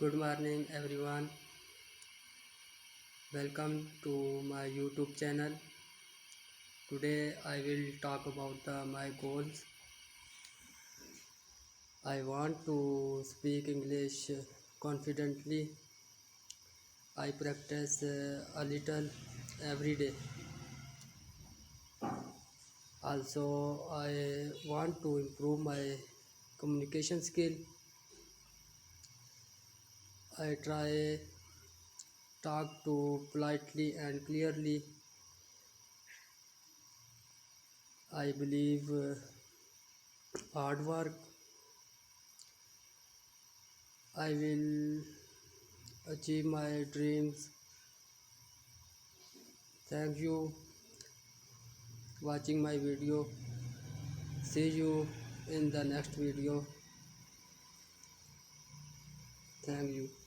Good morning, everyone. Welcome to my YouTube channel. Today, I will talk about my goals. I want to speak English confidently. I practice a little every day. Also, I want to improve my communication skill. I try talk to politely and clearly. I believe hard work. I will achieve my dreams. Thank you watching my video. See you in the next video. Thank you.